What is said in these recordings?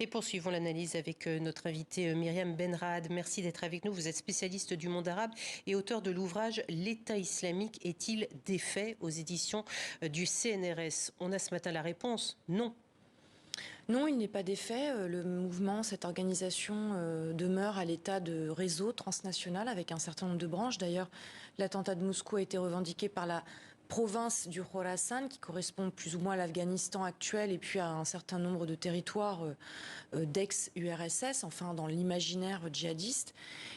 Et poursuivons l'analyse avec notre invitée Myriam Benrahad. Merci d'être avec nous. Vous êtes spécialiste du monde arabe et auteur de l'ouvrage « L'État islamique est-il défait ?» aux éditions du CNRS. On a ce matin la réponse, non. Non, il n'est pas défait. Le mouvement, cette organisation demeure à l'état de réseau transnational avec un certain nombre de branches. D'ailleurs, l'attentat de Moscou a été revendiqué par la province du Khorasan, qui correspond plus ou moins à l'Afghanistan actuel et puis à un certain nombre de territoires d'ex-URSS, enfin dans l'imaginaire djihadiste.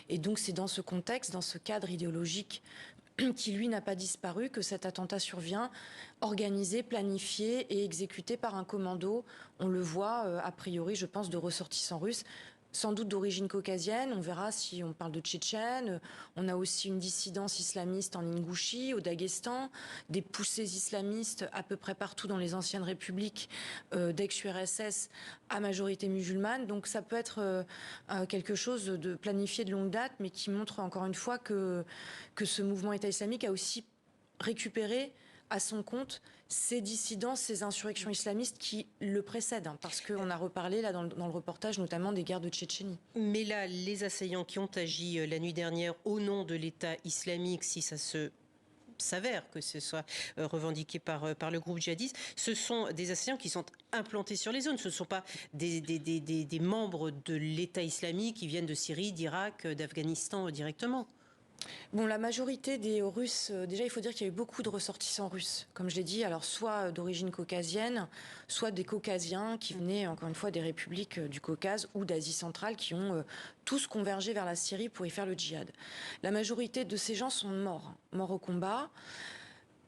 Et donc c'est dans ce contexte, dans ce cadre idéologique qui, lui, n'a pas disparu, que cet attentat survient, organisé, planifié et exécuté par un commando. On le voit, a priori, je pense, de ressortissants russes, sans doute d'origine caucasienne. On verra si on parle de Tchétchènes. On a aussi une dissidence islamiste en Ingouchie, au Daghestan, des poussées islamistes à peu près partout dans les anciennes républiques d'ex-URSS à majorité musulmane. Donc ça peut être quelque chose de planifié de longue date, mais qui montre encore une fois que ce mouvement État islamique a aussi récupéré à son compte ces dissidences, ces insurrections islamistes qui le précèdent. Parce qu'on a reparlé là dans le reportage notamment des guerres de Tchétchénie. Mais là, les assaillants qui ont agi la nuit dernière au nom de l'État islamique, si ça s'avère que ce soit revendiqué par le groupe djihadiste, ce sont des assaillants qui sont implantés sur les zones. Ce ne sont pas des membres de l'État islamique qui viennent de Syrie, d'Irak, d'Afghanistan directement. Bon, la majorité des Russes, déjà, il faut dire qu'il y a eu beaucoup de ressortissants russes, comme je l'ai dit, alors soit d'origine caucasienne, soit des Caucasiens qui venaient, encore une fois, des républiques du Caucase ou d'Asie centrale, qui ont tous convergé vers la Syrie pour y faire le djihad. La majorité de ces gens sont morts au combat.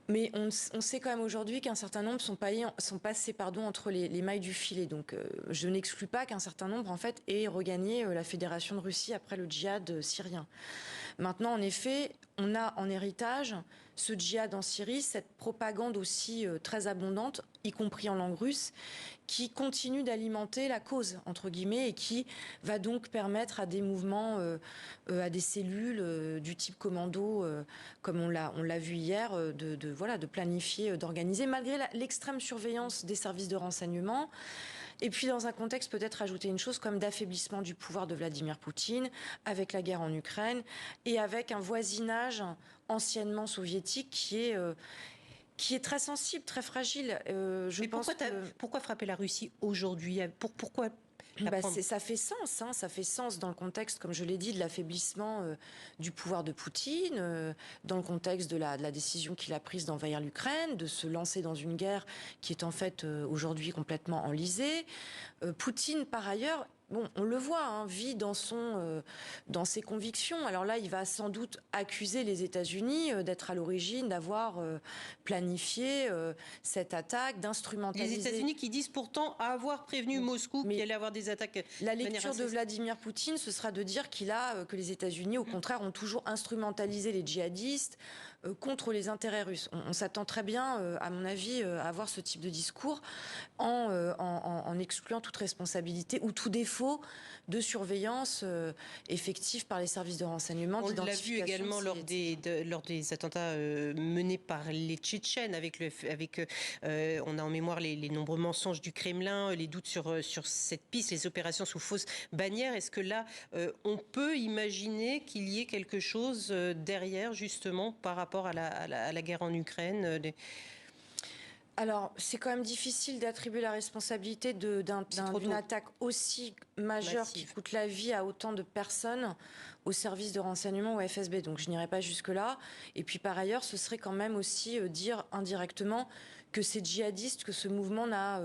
Mais on sait quand même aujourd'hui qu'un certain nombre sont passés entre les mailles du filet. Donc je n'exclus pas qu'un certain nombre en fait ait regagné la Fédération de Russie après le djihad syrien. Maintenant, en effet, on a en héritage ce djihad en Syrie, cette propagande aussi très abondante, y compris en langue russe, qui continue d'alimenter la cause, entre guillemets, et qui va donc permettre à des mouvements, à des cellules du type commando, comme on l'a vu hier, de planifier, d'organiser, malgré l'extrême surveillance des services de renseignement. Et puis dans un contexte, peut-être ajouter une chose comme d'affaiblissement du pouvoir de Vladimir Poutine, avec la guerre en Ukraine, et avec un voisinage anciennement soviétique qui est très sensible, très fragile. Pourquoi frapper la Russie aujourd'hui? Pourquoi ça fait sens, hein, ça fait sens dans le contexte, comme je l'ai dit, de l'affaiblissement du pouvoir de Poutine, dans le contexte de la décision qu'il a prise d'envahir l'Ukraine, de se lancer dans une guerre qui est en fait aujourd'hui complètement enlisée. Poutine, par ailleurs, bon, on le voit, hein, vit dans ses convictions. Alors là, il va sans doute accuser les États-Unis d'être à l'origine, d'avoir planifié cette attaque, d'instrumentaliser. Les États-Unis qui disent pourtant avoir prévenu Moscou qu'il allait avoir des attaques. La lecture de Vladimir Poutine, ce sera de dire que les États-Unis, au contraire, ont toujours instrumentalisé les djihadistes contre les intérêts russes. On s'attend très bien, à mon avis, à avoir ce type de discours en excluant toute responsabilité ou tout défaut de surveillance effective par les services de renseignement. On l'a vu également lors des attentats menés par les Tchétchènes, on a en mémoire les nombreux mensonges du Kremlin, les doutes sur cette piste, les opérations sous fausse bannière. Est-ce que là, on peut imaginer qu'il y ait quelque chose derrière, justement, par rapport à la guerre en Ukraine Alors, c'est quand même difficile d'attribuer la responsabilité d'une attaque aussi majeure qui coûte la vie à autant de personnes au service de renseignement ou à FSB. Donc, je n'irai pas jusque-là. Et puis, par ailleurs, ce serait quand même aussi dire indirectement que ces djihadistes, que ce mouvement n'a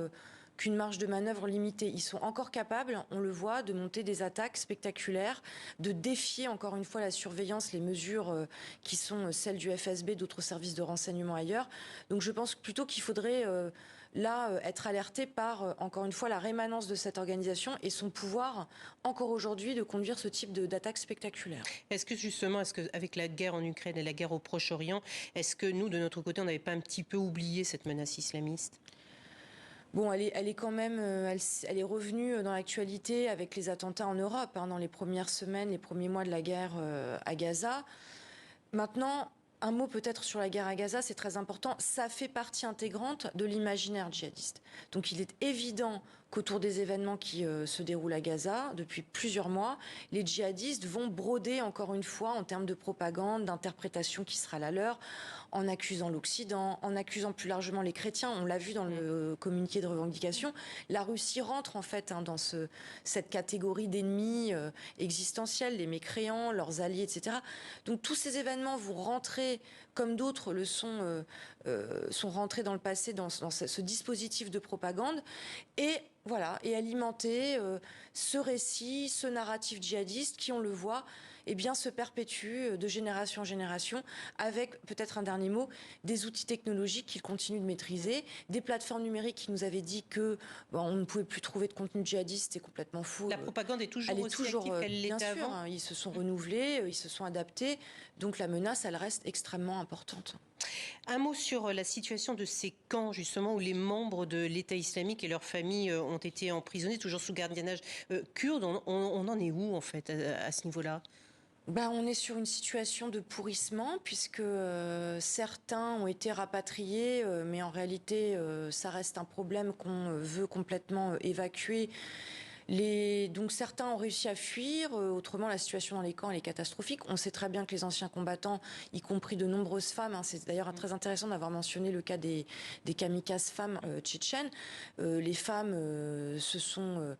qu'une marge de manœuvre limitée. Ils sont encore capables, on le voit, de monter des attaques spectaculaires, de défier encore une fois la surveillance, les mesures qui sont celles du FSB, d'autres services de renseignement ailleurs. Donc je pense plutôt qu'il faudrait être alerté par, encore une fois, la rémanence de cette organisation et son pouvoir, encore aujourd'hui, de conduire ce type d'attaques spectaculaires. Est-ce qu'avec la guerre en Ukraine et la guerre au Proche-Orient, est-ce que nous, de notre côté, on n'avait pas un petit peu oublié cette menace islamiste ? Bon, elle est quand même, elle est revenue dans l'actualité avec les attentats en Europe, hein, dans les premières semaines, les premiers mois de la guerre à Gaza. Maintenant, un mot peut-être sur la guerre à Gaza, c'est très important. Ça fait partie intégrante de l'imaginaire djihadiste. Donc il est évident qu'autour des événements qui se déroulent à Gaza depuis plusieurs mois, les djihadistes vont broder encore une fois en termes de propagande, d'interprétation qui sera la leur, en accusant l'Occident, en accusant plus largement les chrétiens. On l'a vu dans le communiqué de revendication. La Russie rentre en fait dans cette catégorie d'ennemis existentiels, les mécréants, leurs alliés, etc. Donc tous ces événements vont rentrer, comme d'autres le sont rentrés dans le passé dans ce dispositif de propagande. Et voilà, et alimenter ce récit, ce narratif djihadiste qui, on le voit, eh bien, se perpétue de génération en génération avec, peut-être un dernier mot, des outils technologiques qu'ils continuent de maîtriser, des plateformes numériques qui nous avaient dit que on ne pouvait plus trouver de contenu djihadiste, c'est complètement faux. La propagande est toujours aussi active qu'elle l'était avant. Bien sûr, ils se sont renouvelés, ils se sont adaptés, donc la menace, elle reste extrêmement importante. Un mot sur la situation de ces camps, justement, où les membres de l'État islamique et leurs familles ont été emprisonnés, toujours sous gardiennage kurde. On en est où, en fait, à ce niveau-là ? On est sur une situation de pourrissement puisque certains ont été rapatriés, mais en réalité, ça reste un problème qu'on veut complètement évacuer. Donc certains ont réussi à fuir, autrement la situation dans les camps elle est catastrophique. On sait très bien que les anciens combattants, y compris de nombreuses femmes, c'est d'ailleurs très intéressant d'avoir mentionné le cas des kamikazes femmes tchétchènes. Les femmes se sont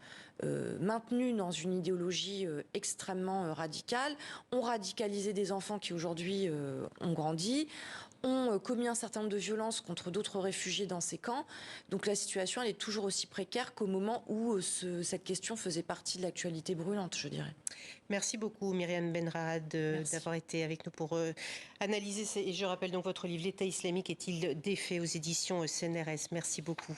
maintenues dans une idéologie extrêmement radicale, ont radicalisé des enfants qui aujourd'hui ont grandi, ont commis un certain nombre de violences contre d'autres réfugiés dans ces camps. Donc la situation elle est toujours aussi précaire qu'au moment où cette question faisait partie de l'actualité brûlante, je dirais. Merci beaucoup Myriam Benrahad d'avoir été avec nous pour analyser. Et je rappelle donc votre livre « L'État islamique est-il défait » aux éditions CNRS. Merci beaucoup.